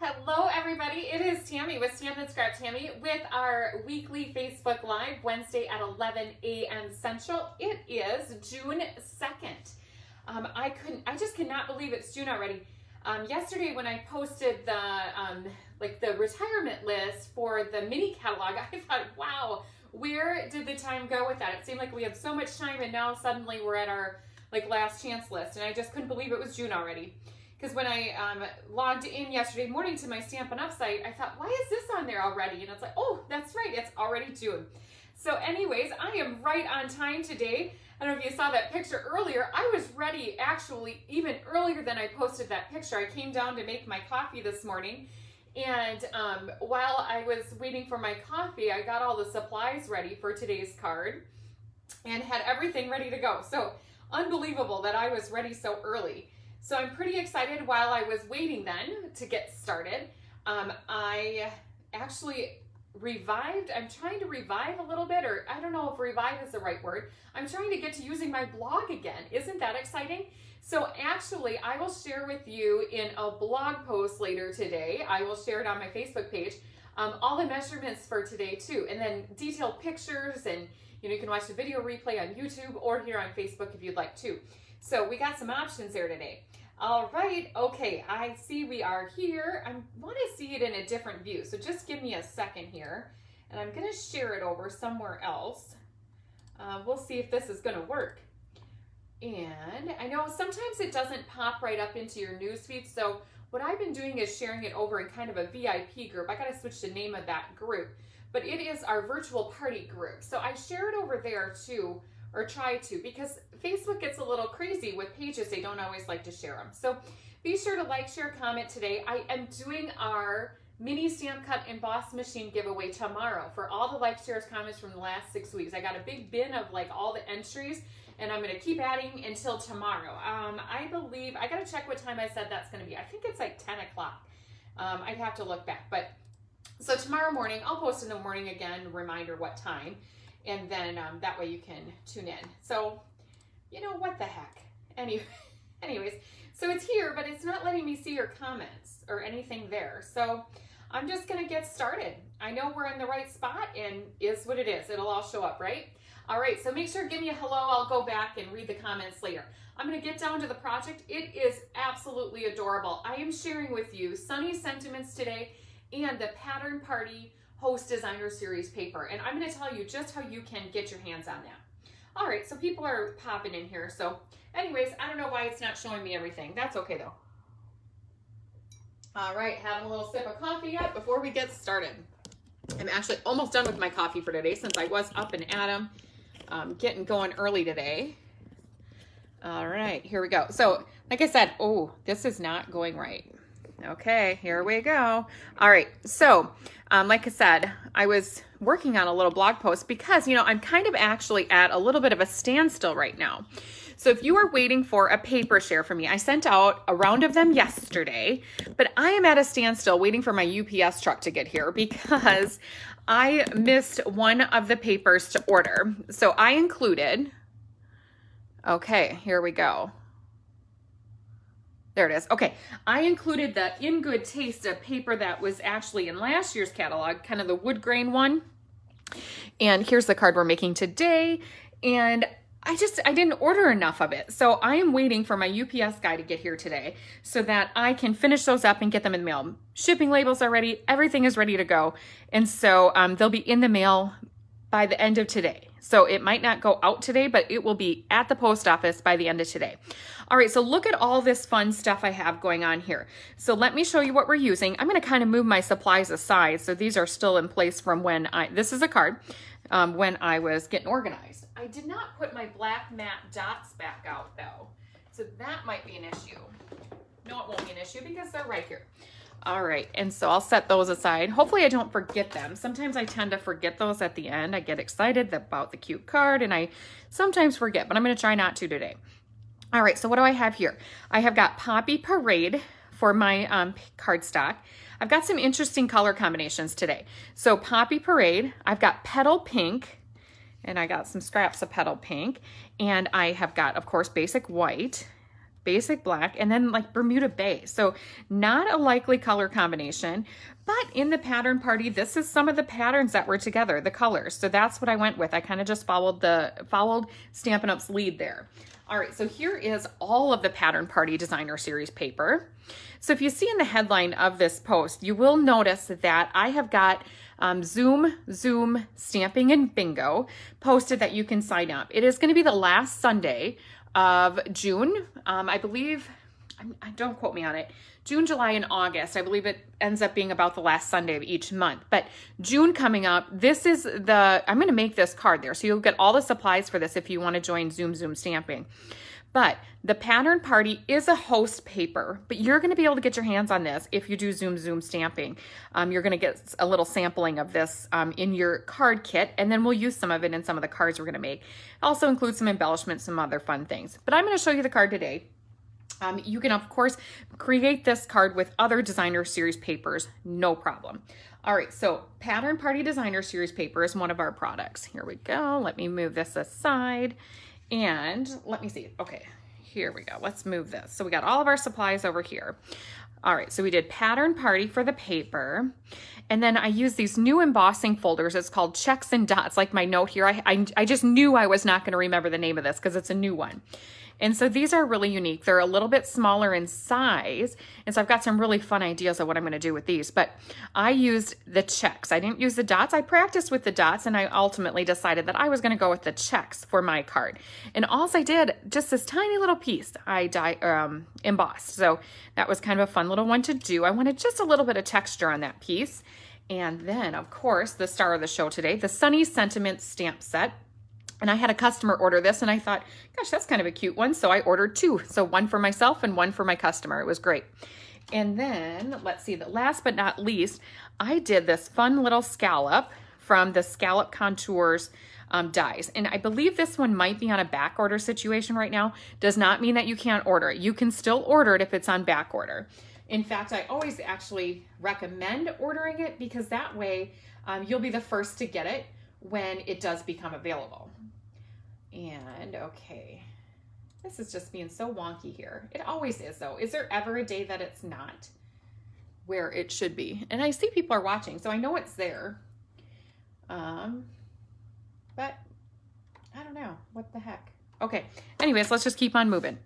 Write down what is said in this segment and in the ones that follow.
Hello everybody, it is Tammy with Stampin' Scrap Tammy with our weekly Facebook Live Wednesday at 11 a.m. Central. It is June 2nd. I just cannot believe it's June already. Yesterday when I posted the retirement list for the mini catalog, I thought, wow, where did the time go with that? It seemed like we had so much time and now suddenly we're at our last chance list, and I just couldn't believe it was June already. Because when I logged in yesterday morning to my Stampin' Up! Site, I thought, why is this on there already? And it's like, oh, that's right, it's already June. So anyways, I am right on time today. I don't know if you saw that picture earlier. I was ready actually even earlier than I posted that picture. I came down to make my coffee this morning, and while I was waiting for my coffee, I got all the supplies ready for today's card and had everything ready to go. So unbelievable that I was ready so early. So I'm pretty excited. While I was waiting then to get started, I actually revived. I'm trying to revive a little bit, or I don't know if revive is the right word. I'm trying to get to using my blog again. Isn't that exciting? So actually, I will share with you in a blog post later today. I will share it on my Facebook page, all the measurements for today too, and then detailed pictures, and you can watch the video replay on YouTube or here on Facebook if you'd like to. So we got some options there today. All right, okay, I see we are here. I want to see it in a different view, so just give me a second here, and I'm going to share it over somewhere else. We'll see if this is going to work. And I know sometimes it doesn't pop right up into your newsfeed, so what I've been doing is sharing it over in kind of a VIP group. I got to switch the name of that group, but it is our virtual party group. So I share it over there too, or try to, because Facebook gets a little crazy with pages. They don't always like to share them. So be sure to like, share, comment today. I am doing our mini stamp cut emboss machine giveaway tomorrow for all the likes, shares, comments from the last 6 weeks. I got a big bin of all the entries, and I'm going to keep adding until tomorrow. I believe, I got to check what time I said that's going to be. I think it's like 10 o'clock. I'd have to look back. But so tomorrow morning, I'll post in the morning again, reminder what time. And then that way you can tune in. So, what the heck. Anyways, so it's here, but it's not letting me see your comments or anything there. So I'm just going to get started. I know we're in the right spot, and is what it is. It'll all show up, right? All right, so make sure to give me a hello. I'll go back and read the comments later. I'm going to get down to the project. It is absolutely adorable. I am sharing with you Sunny Sentiments today and the Pattern Party Host Designer Series paper, and I'm going to tell you just how you can get your hands on that. All right, so people are popping in here. So anyways, I don't know why it's not showing me everything. That's okay though. All right, having a little sip of coffee yet before we get started. I'm actually almost done with my coffee for today since I was up and at 'em, getting going early today. All right, here we go. So like I said, oh, this is not going right. Okay, here we go. All right, so like I said, I was working on a little blog post because, I'm kind of actually at a little bit of a standstill right now. So if you are waiting for a paper share from me, I sent out a round of them yesterday, but I am at a standstill waiting for my UPS truck to get here because I missed one of the papers to order. So I included, okay, here we go. There it is. Okay, I included the In Good Taste, a paper that was actually in last year's catalog, kind of the wood grain one. And here's the card we're making today. And I didn't order enough of it. So I am waiting for my UPS guy to get here today so that I can finish those up and get them in the mail. Shipping labels are ready. Everything is ready to go. And so they'll be in the mail by the end of today. So it might not go out today, but it will be at the post office by the end of today. All right, so look at all this fun stuff I have going on here. So let me show you what we're using. I'm gonna kind of move my supplies aside. So these are still in place from when this is a card, when I was getting organized. I did not put my black matte dots back out though. So that might be an issue. No, it won't be an issue because they're right here. All right, and so I'll set those aside. Hopefully I don't forget them. Sometimes I tend to forget those at the end. I get excited about the cute card and I sometimes forget, but I'm gonna try not to today. All right, so what do I have here? I have got Poppy Parade for my cardstock. I've got some interesting color combinations today. So Poppy Parade, I've got Petal Pink, and I got some scraps of Petal Pink, and I have got, of course, Basic White, basic black, and then like Bermuda Bay. So not a likely color combination, but in the pattern party, this is some of the patterns that were together, the colors. So that's what I went with. I kind of just followed Stampin' Up's lead there. All right, so here is all of the Pattern Party Designer Series paper. So if you see in the headline of this post, you will notice that I have got Zoom Stamping and Bingo posted that you can sign up. It is going to be the last Sunday of June. I believe, don't quote me on it, June, July, and August. I believe it ends up being about the last Sunday of each month. But June coming up, this is I'm going to make this card there. So you'll get all the supplies for this if you want to join Zoom Stamping. But the Pattern Party is a host paper, but you're going to be able to get your hands on this if you do Zoom Stamping. You're going to get a little sampling of this in your card kit, and then we'll use some of it in some of the cards we're going to make. Also include some embellishments, some other fun things. But I'm going to show you the card today. You can, of course, create this card with other Designer Series papers, no problem. All right, so Pattern Party Designer Series paper is one of our products. Here we go. Let me move this aside. And let me see. Okay, here we go. Let's move this. So we got all of our supplies over here. All right, so we did Pattern Party for the paper. And then I used these new embossing folders. It's called Checks and Dots, like my note here. I just knew I was not going to remember the name of this because it's a new one. And so these are really unique. They're a little bit smaller in size. And so I've got some really fun ideas of what I'm going to do with these. But I used the checks. I didn't use the dots. I practiced with the dots, and I ultimately decided that I was going to go with the checks for my card. And all I did, just this tiny little piece, I embossed. So that was kind of a fun little one to do. I wanted just a little bit of texture on that piece. And then, of course, the star of the show today, the Sunny Sentiment stamp set. And I had a customer order this, and I thought, gosh, that's kind of a cute one. So I ordered two. So one for myself and one for my customer. It was great. And then, let's see, the last but not least, I did this fun little scallop from the Scallop Contours dies. And I believe this one might be on a back order situation right now. Does not mean that you can't order it. You can still order it if it's on back order. In fact, I always actually recommend ordering it because that way you'll be the first to get it when it does become available. And okay, this is just being so wonky here. It always is though. Is there ever a day that it's not where it should be? And I see people are watching, so I know it's there. But I don't know, what the heck. Okay, anyways, let's just keep on moving.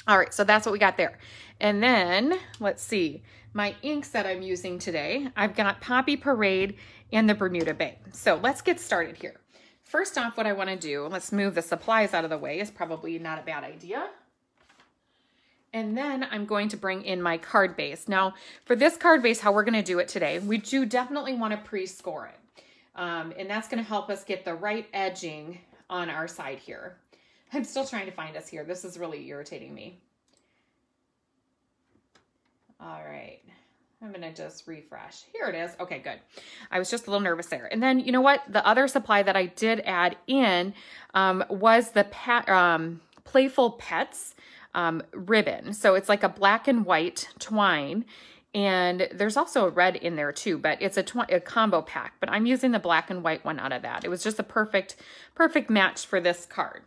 All right, so that's what we got there. And then let's see, my inks that I'm using today, I've got Poppy Parade and the Bermuda Bay. So let's get started here. First off, what I want to do, let's move the supplies out of the way, is probably not a bad idea. And then I'm going to bring in my card base. Now, for this card base, how we're going to do it today, we do definitely want to pre-score it. And that's going to help us get the right edging on our side here. I'm still trying to find us here. This is really irritating me. All right. I'm going to just refresh. Here it is. Okay, good. I was just a little nervous there. And then, you know what? The other supply that I did add in was the Playful Pets ribbon. So it's like a black and white twine. And there's also a red in there too, but it's a combo pack. But I'm using the black and white one out of that. It was just a perfect match for this card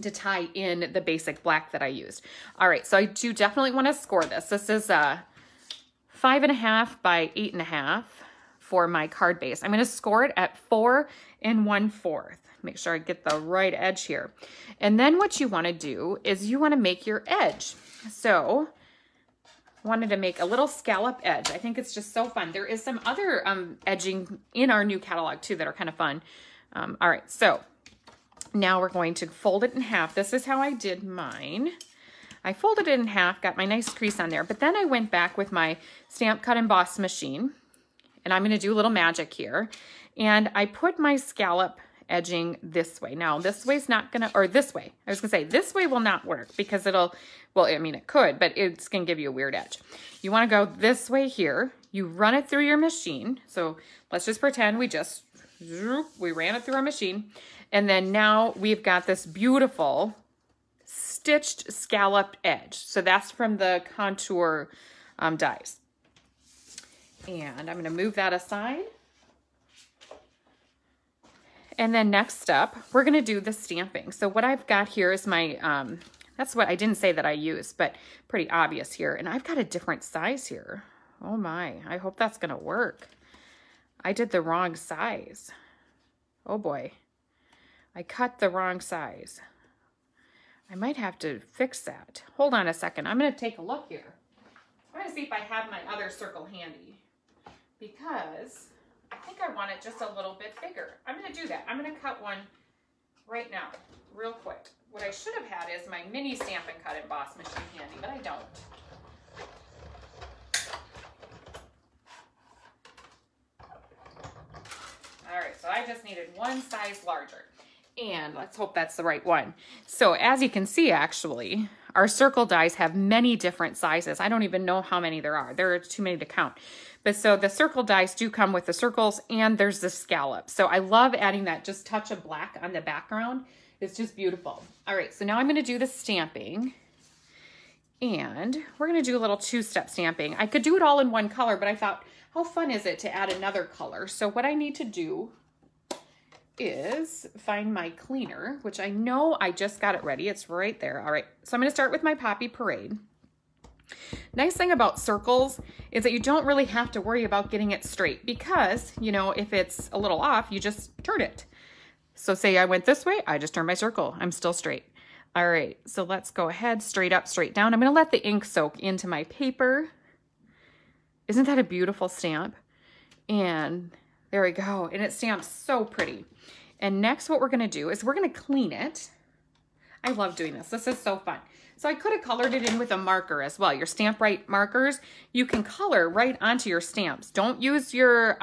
to tie in the basic black that I used. All right, so I do definitely want to score this. This is 5.5 by 8.5 for my card base. I'm going to score it at 4 1/4. Make sure I get the right edge here. And then what you want to do is you want to make your edge. So I wanted to make a little scallop edge. I think it's just so fun. There is some other edging in our new catalog too that are kind of fun. All right, so now we're going to fold it in half. This is how I did mine. I folded it in half, got my nice crease on there, but then I went back with my Stamp Cut Emboss machine, and I'm going to do a little magic here. And I put my scallop edging this way. Now, this way's not going to, or this way. I was going to say, this way will not work because it'll, well, I mean, it could, but it's going to give you a weird edge. You want to go this way here. You run it through your machine. So let's just pretend we ran it through our machine. And then now we've got this beautiful stitched scalloped edge. So that's from the Contour dies. And I'm going to move that aside. And then next up, we're going to do the stamping. So what I've got here is my, That's what I didn't say that I use, but pretty obvious here. And I've got a different size here. Oh my, I hope that's gonna work. I did the wrong size. Oh boy, I cut the wrong size. I might have to fix that. Hold on a second, I'm gonna take a look here. I'm gonna see if I have my other circle handy because I think I want it just a little bit bigger. I'm gonna do that. I'm gonna cut one right now, real quick. What I should have had is my mini Stampin' Cut Emboss machine handy, but I don't. All right, so I just needed one size larger. And let's hope that's the right one. So as you can see, actually, our circle dies have many different sizes. I don't even know how many there are. There are too many to count. But so the circle dies do come with the circles and there's the scallop. So I love adding that just touch of black on the background. It's just beautiful. All right, so now I'm gonna do the stamping. And we're gonna do a little two-step stamping. I could do it all in one color, but I thought, how fun is it to add another color? So what I need to do is find my cleaner, which I know I just got it ready. It's right there. All right, so I'm gonna start with my Poppy Parade. Nice thing about circles is that you don't really have to worry about getting it straight because, you know, if it's a little off, you just turn it. So say I went this way, I just turn my circle. I'm still straight. All right, so let's go ahead, straight up, straight down. I'm gonna let the ink soak into my paper. Isn't that a beautiful stamp? And there we go, and it stamps so pretty. And next what we're gonna do is we're gonna clean it. I love doing this, this is so fun. So I could have colored it in with a marker as well. Your Stamp Right markers, you can color right onto your stamps. Don't use your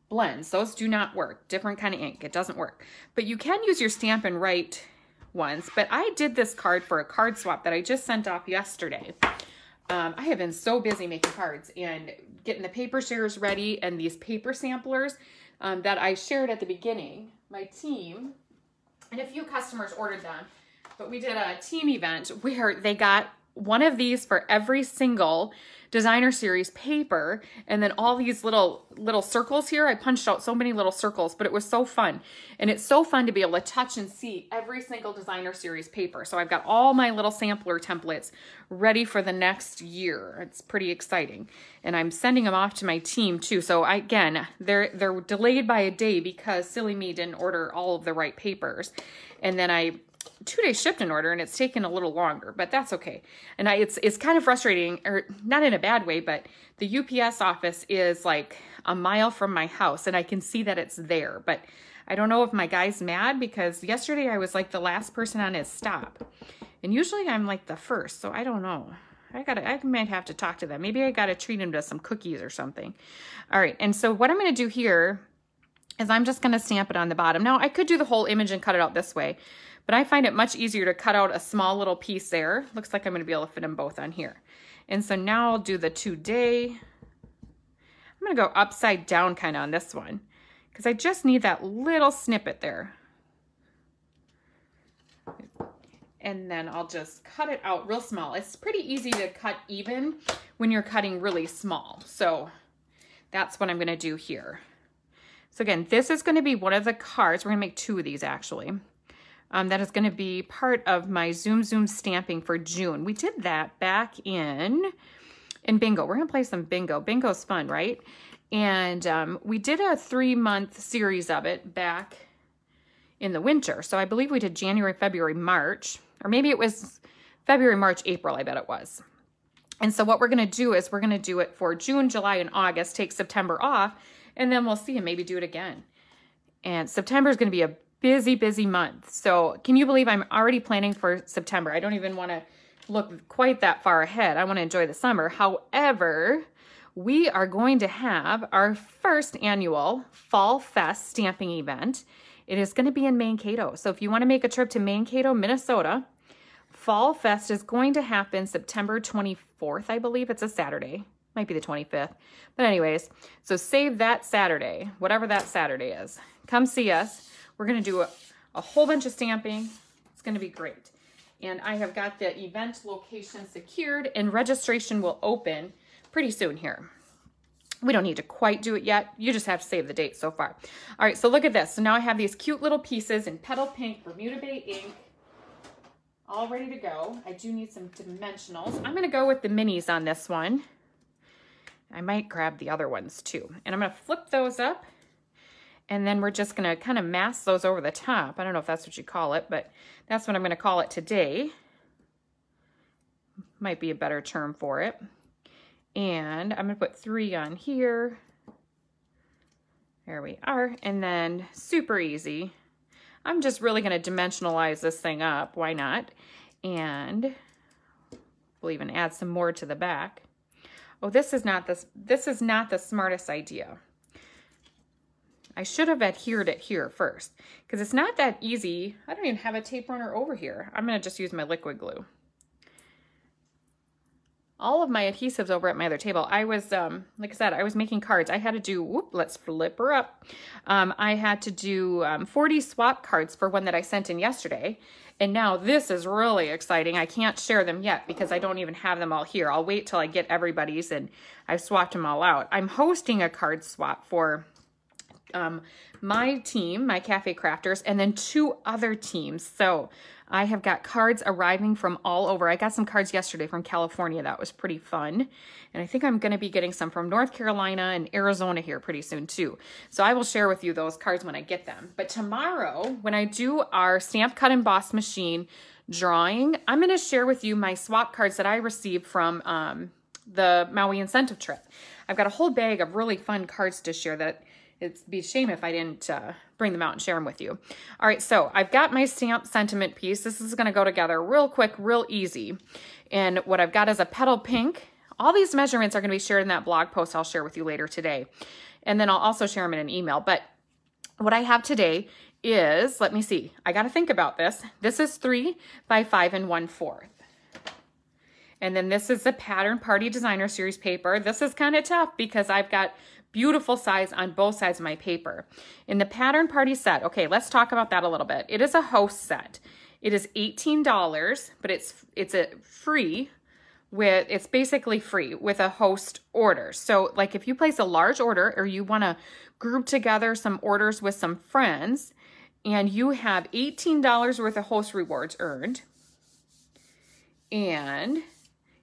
blends, those do not work. Different kind of ink, it doesn't work. But you can use your Stampin' Right ones. But I did this card for a card swap that I just sent off yesterday. I have been so busy making cards and getting the paper shares ready and these paper samplers that I shared at the beginning. My team and a few customers ordered them, but we did a team event where they got one of these for every single designer series paper, and then all these little circles here. I punched out so many little circles, but it was so fun. And it's so fun to be able to touch and see every single designer series paper. So I've got all my little sampler templates ready for the next year. It's pretty exciting. And I'm sending them off to my team too. So again, they're delayed by a day because silly me didn't order all of the right papers. And then I 2-day shipped an order and it's taken a little longer, but that's okay. And it's kind of frustrating, or not in a bad way, but the UPS office is like a mile from my house and I can see that it's there, but I don't know if my guy's mad because yesterday I was like the last person on his stop and usually I'm like the first. So I don't know. I might have to talk to them. Maybe I got to treat him to some cookies or something. All right. And so what I'm going to do here is I'm just going to stamp it on the bottom. Now I could do the whole image and cut it out this way, but I find it much easier to cut out a small little piece there. Looks like I'm gonna be able to fit them both on here. And so now I'll do the 2-day. I'm gonna go upside down kind of on this one because I just need that little snippet there. And then I'll just cut it out real small. It's pretty easy to cut even when you're cutting really small. So that's what I'm gonna do here. So again, this is gonna be one of the cards. We're gonna make 2 of these actually. That is going to be part of my Zoom Zoom stamping for June. We did that back in bingo. We're going to play some bingo. Bingo's fun, right? And we did a 3-month series of it back in the winter. So I believe we did January, February, March, or maybe it was February, March, April, I bet it was. And so what we're going to do is we're going to do it for June, July, and August, take September off, and then we'll see and maybe do it again. And September is going to be a busy month. So can you believe I'm already planning for September? I don't even want to look quite that far ahead. I want to enjoy the summer. However, we are going to have our first annual Fall Fest stamping event. It is going to be in Mankato. So if you want to make a trip to Mankato, Minnesota, Fall Fest is going to happen September 24th, I believe. It's a Saturday. Might be the 25th. But anyways, so save that Saturday, whatever that Saturday is. Come see us. We're going to do a whole bunch of stamping. It's going to be great. And I have got the event location secured and registration will open pretty soon here. We don't need to quite do it yet. You just have to save the date so far. All right, so look at this. So now I have these cute little pieces in Petal Pink Bermuda Bay ink all ready to go. I do need some dimensionals. I'm gonna go with the minis on this one. I might grab the other ones too. And I'm gonna flip those up, and then we're just gonna kind of mask those over the top. I don't know if that's what you call it, but that's what I'm gonna call it today. Might be a better term for it. And I'm gonna put 3 on here. There we are. And then super easy. I'm just really gonna dimensionalize this thing up. Why not? And we'll even add some more to the back. Oh, this is not the smartest idea. I should have adhered it here first, because it's not that easy. I don't even have a tape runner over here. I'm gonna just use my liquid glue. All of my adhesives over at my other table. I was, like I said, I was making cards. I had to do, whoop, let's flip her up. I had to do 40 swap cards for one that I sent in yesterday. And now this is really exciting. I can't share them yet because I don't even have them all here. I'll wait till I get everybody's and I've swapped them all out. I'm hosting a card swap for my team, my Cafe Crafters, and then 2 other teams. So I have got cards arriving from all over. I got some cards yesterday from California. That was pretty fun. And I think I'm going to be getting some from North Carolina and Arizona here pretty soon too. So I will share with you those cards when I get them. But tomorrow, when I do our Stamp Cut Emboss machine drawing, I'm going to share with you my swap cards that I received from the Maui incentive trip. I've got a whole bag of really fun cards to share that it'd be a shame if I didn't bring them out and share them with you. All right, so I've got my stamp sentiment piece. This is gonna go together real quick, real easy. And what I've got is a petal pink. All these measurements are gonna be shared in that blog post I'll share with you later today. And then I'll also share them in an email. But what I have today is, let me see, I gotta think about this. This is 3 by 5 1/4. And then this is the Pattern Party Designer Series paper. This is kind of tough because I've got beautiful size on both sides of my paper. In the Pattern Party set, okay, let's talk about that a little bit. It is a host set. It is $18, but it's a free with, it's basically free with a host order. So like if you place a large order or you want to group together some orders with some friends and you have $18 worth of host rewards earned, and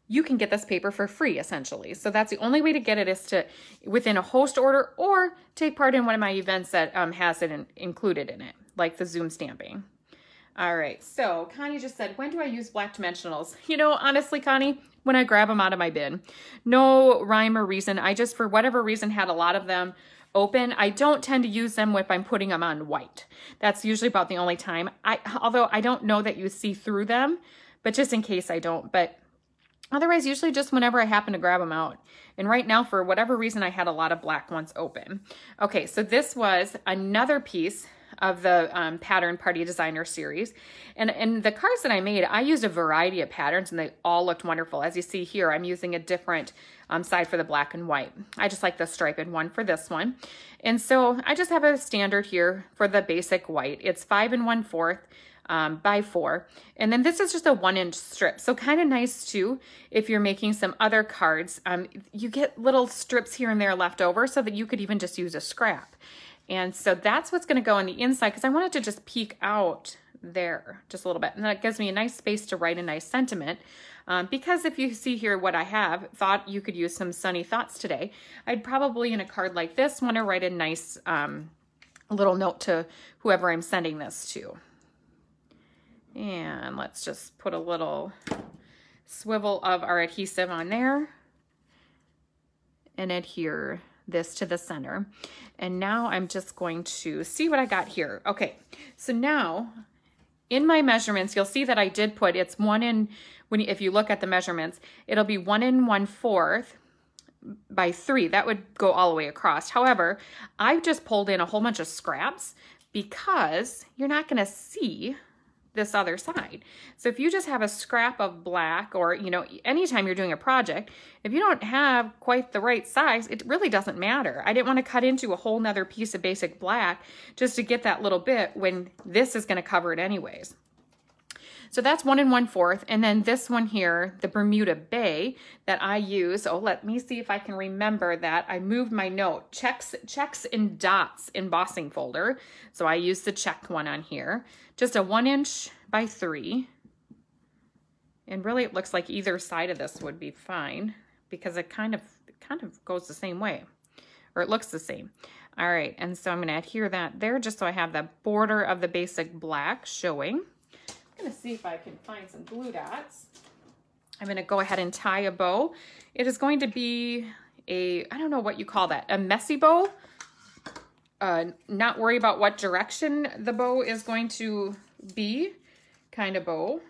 you can get this paper for free, essentially. So that's the only way to get it, is to within a host order or take part in one of my events that has it included in it, like the Zoom stamping. All right, so Connie just said, when do I use black dimensionals? You know, honestly, Connie, when I grab them out of my bin. No rhyme or reason. I just, for whatever reason, had a lot of them open. I don't tend to use them if I'm putting them on white. That's usually about the only time. Although I don't know that you see through them, but just in case I don't. But otherwise, usually just whenever I happen to grab them out. And right now, for whatever reason, I had a lot of black ones open. Okay, so this was another piece of the Pattern Party Designer series. And the cards that I made, I used a variety of patterns and they all looked wonderful. As you see here, I'm using a different side for the black and white. I just like the striped one for this one. And so I just have a standard here for the basic white. It's 5 1/4. By 4. And then this is just a 1-inch strip. So kind of nice too, if you're making some other cards, you get little strips here and there left over so that you could even just use a scrap. And so that's what's going to go on the inside, because I wanted to just peek out there just a little bit. And that gives me a nice space to write a nice sentiment. Because if you see here what I have, thought you could use some sunny thoughts today, I'd probably in a card like this want to write a nice little note to whoever I'm sending this to. And let's just put a little swivel of our adhesive on there and adhere this to the center. And now I'm just going to see what I got here. Okay, so now in my measurements, you'll see that I did put, it's 1 in, if you look at the measurements, it'll be 1 1/4 by 3. That would go all the way across. However, I've just pulled in a whole bunch of scraps because you're not going to see this other side. So if you just have a scrap of black, or, you know, anytime you're doing a project, if you don't have quite the right size, it really doesn't matter. I didn't want to cut into a whole nother piece of basic black just to get that little bit when this is going to cover it anyways. So that's 1 1/4. And then this one here, the Bermuda Bay that I use. Oh, let me see if I can remember that. I moved my note, checks and dots embossing folder. So I used the checked one on here. Just a 1 inch by 3. And really it looks like either side of this would be fine because it kind of goes the same way, or it looks the same. All right, and so I'm gonna adhere that there just so I have the border of the basic black showing. I'm gonna see if I can find some glue dots. I'm gonna go ahead and tie a bow. It is going to be a, I don't know what you call that, a messy bow. Not worry about what direction the bow is going to be kind of bow.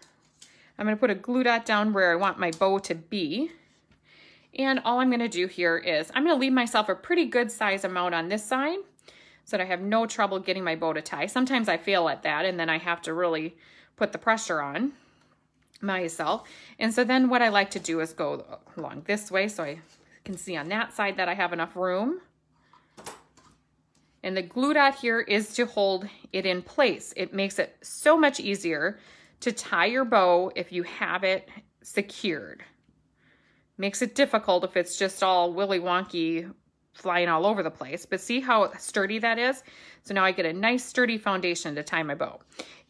I'm gonna put a glue dot down where I want my bow to be. And all I'm gonna do here is I'm gonna leave myself a pretty good size amount on this side so that I have no trouble getting my bow to tie. Sometimes I fail at that and then I have to really put the pressure on myself. And so then what I like to do is go along this way so I can see on that side that I have enough room. And the glue dot here is to hold it in place. It makes it so much easier to tie your bow if you have it secured. Makes it difficult if it's just all willy wonky flying all over the place, but see how sturdy that is? So now I get a nice sturdy foundation to tie my bow.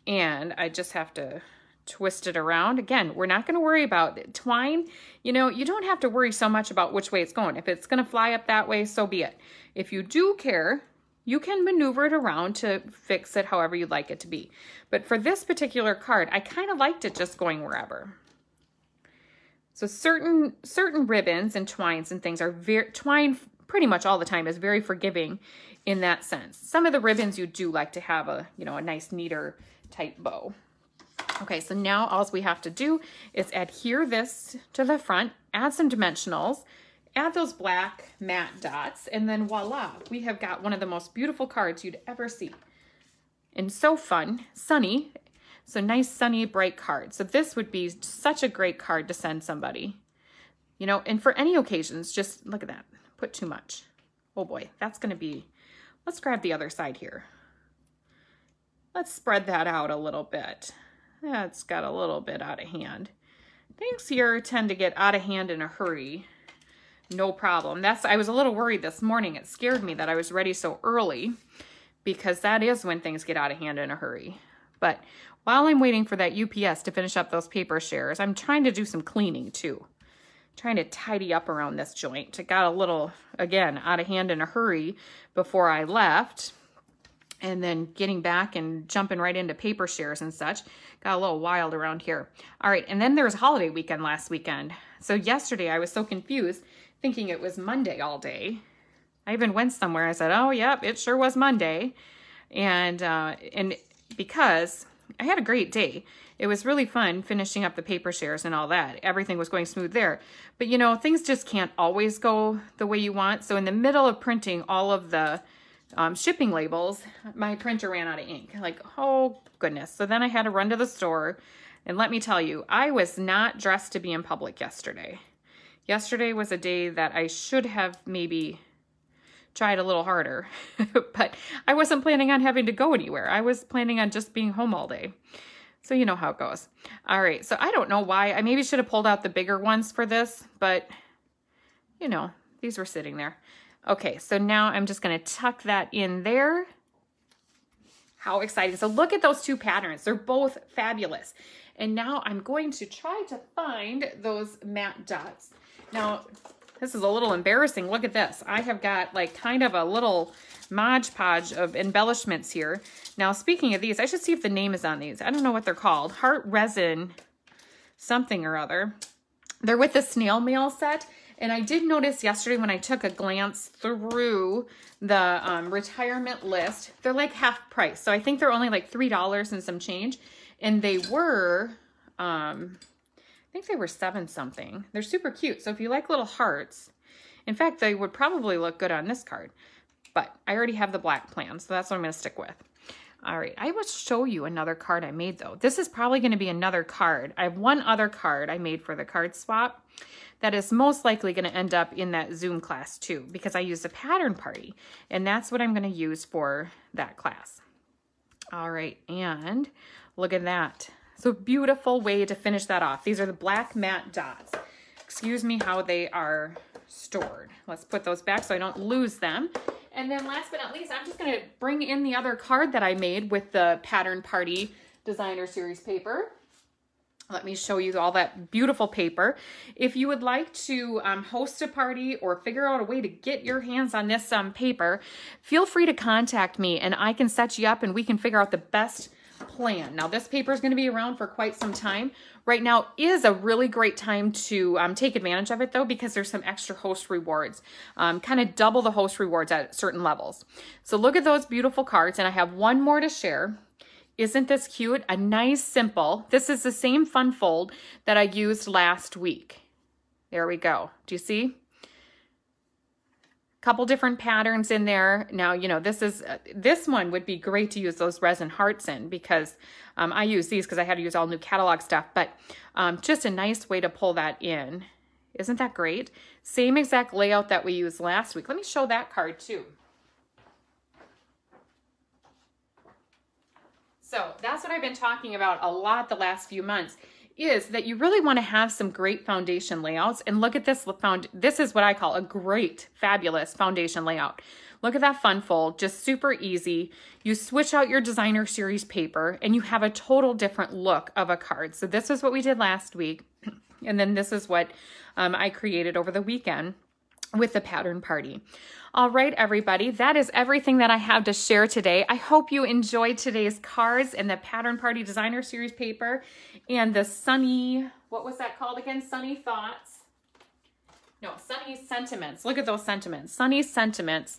And I just have to twist it around. Again, we're not going to worry about it. Twine. You know, you don't have to worry so much about which way it's going. If it's going to fly up that way, so be it. If you do care, you can maneuver it around to fix it however you'd like it to be. But for this particular card, I kind of liked it just going wherever. So certain ribbons and twines and things are twine pretty much all the time is very forgiving in that sense. Some of the ribbons you do like to have a, you know, a nice neater type bow. Okay, so now all we have to do is adhere this to the front, add some dimensionals, add those black matte dots, and then voila, we have got one of the most beautiful cards you'd ever see. And so fun, sunny. So nice, sunny, bright card. So this would be such a great card to send somebody. You know, and for any occasions, just look at that. Put too much. Oh boy, that's going to be, let's grab the other side here. Let's spread that out a little bit. That's got a little bit out of hand. Things here tend to get out of hand in a hurry. No problem. I was a little worried this morning. It scared me that I was ready so early because that is when things get out of hand in a hurry. But while I'm waiting for that UPS to finish up those paper shares, I'm trying to do some cleaning too. Trying to tidy up around this joint. It got a little, again, out of hand in a hurry before I left. And then getting back and jumping right into paper shares and such. Got a little wild around here. All right, and then there was holiday weekend last weekend. So yesterday I was so confused, thinking it was Monday all day. I even went somewhere, I said, oh, yep, it sure was Monday. And because I had a great day. It was really fun finishing up the paper shares and all that. Everything was going smooth there. But you know, things just can't always go the way you want. So in the middle of printing all of the shipping labels, my printer ran out of ink. Like, oh goodness. So then I had to run to the store. And let me tell you, I was not dressed to be in public yesterday. Yesterday was a day that I should have maybe tried a little harder, but I wasn't planning on having to go anywhere. I was planning on just being home all day. So you know how it goes. All right, so I don't know why. I maybe should have pulled out the bigger ones for this, but you know, these were sitting there. Okay, so now I'm just gonna tuck that in there. How exciting. So look at those two patterns. They're both fabulous. And now I'm going to try to find those matte dots. Now, this is a little embarrassing. Look at this. I have got like kind of a little Mod Podge of embellishments here. Now, speaking of these, I should see if the name is on these. I don't know what they're called. Heart Resin something or other. They're with the snail mail set. And I did notice yesterday when I took a glance through the retirement list, they're like half price. So I think they're only like $3 and some change. And they were, I think they were 7 something. They're super cute. So if you like little hearts, in fact, they would probably look good on this card. But I already have the black plan, so that's what I'm going to stick with. All right, I will show you another card I made, though. This is probably going to be another card. I have one other card I made for the card swap that is most likely going to end up in that Zoom class, too, because I used a pattern party, and that's what I'm going to use for that class. All right, and look at that. So beautiful way to finish that off. These are the black matte dots. Excuse me how they are stored. Let's put those back so I don't lose them. And then last but not least, I'm just going to bring in the other card that I made with the Pattern Party Designer Series paper. Let me show you all that beautiful paper. If you would like to host a party or figure out a way to get your hands on this paper, feel free to contact me and I can set you up and we can figure out the best plan. Now this paper is going to be around for quite some time. Right now is a really great time to take advantage of it though, because there's some extra host rewards, kind of double the host rewards at certain levels. So look at those beautiful cards, and I have one more to share. Isn't this cute? A nice, simple, this is the same fun fold that I used last week. There we go. Do you see? Couple different patterns in there. Now, you know, this one would be great to use those resin hearts in, because I use these because I had to use all new catalog stuff, but just a nice way to pull that in. Isn't that great? Same exact layout that we used last week. Let me show that card too. So that's what I've been talking about a lot the last few months, is that you really want to have some great foundation layouts. And look at this, this is what I call a great, fabulous foundation layout. Look at that fun fold, just super easy. You switch out your designer series paper and you have a total different look of a card. So this is what we did last week. And then this is what I created over the weekend with the pattern party. All right, everybody, that is everything that I have to share today. I hope you enjoyed today's cards and the pattern party designer series paper and the sunny, what was that called again? Sunny Thoughts. No, Sunny Sentiments. Look at those sentiments. Sunny Sentiments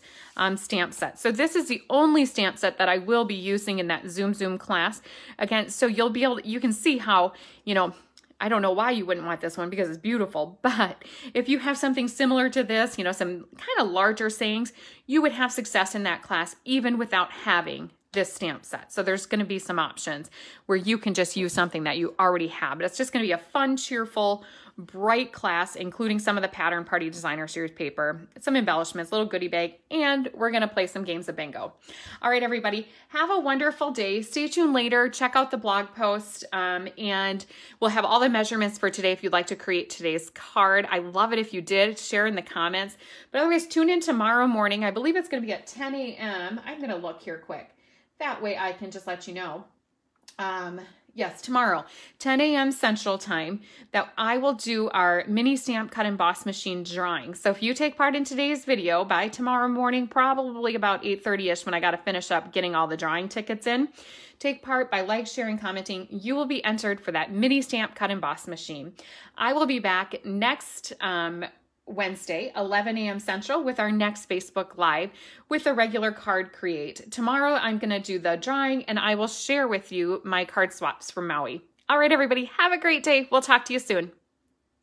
stamp set. So this is the only stamp set that I will be using in that Zoom class. Again, so you'll be able to, you can see how, you know, I don't know why you wouldn't want this one because it's beautiful, but if you have something similar to this, you know, some kind of larger sayings, you would have success in that class even without having this stamp set. So there's going to be some options where you can just use something that you already have, but it's just going to be a fun, cheerful, bright class, including some of the pattern party designer series paper, some embellishments, little goodie bag, and we're going to play some games of bingo. All right, everybody, have a wonderful day. Stay tuned later. Check out the blog post, and we'll have all the measurements for today if you'd like to create today's card. I love it if you did. Share in the comments. But otherwise, tune in tomorrow morning. I believe it's going to be at 10 a.m. I'm going to look here quick. That way I can just let you know. Yes, tomorrow, 10 a.m. Central Time, that I will do our mini stamp cut emboss machine drawing. So if you take part in today's video by tomorrow morning, probably about 8:30ish when I got to finish up getting all the drawing tickets in, take part by like, sharing, commenting. You will be entered for that mini stamp cut emboss machine. I will be back next Wednesday, 11 a.m. Central, with our next Facebook Live with a regular card create. Tomorrow, I'm going to do the drawing and I will share with you my card swaps from Maui. All right, everybody, have a great day. We'll talk to you soon.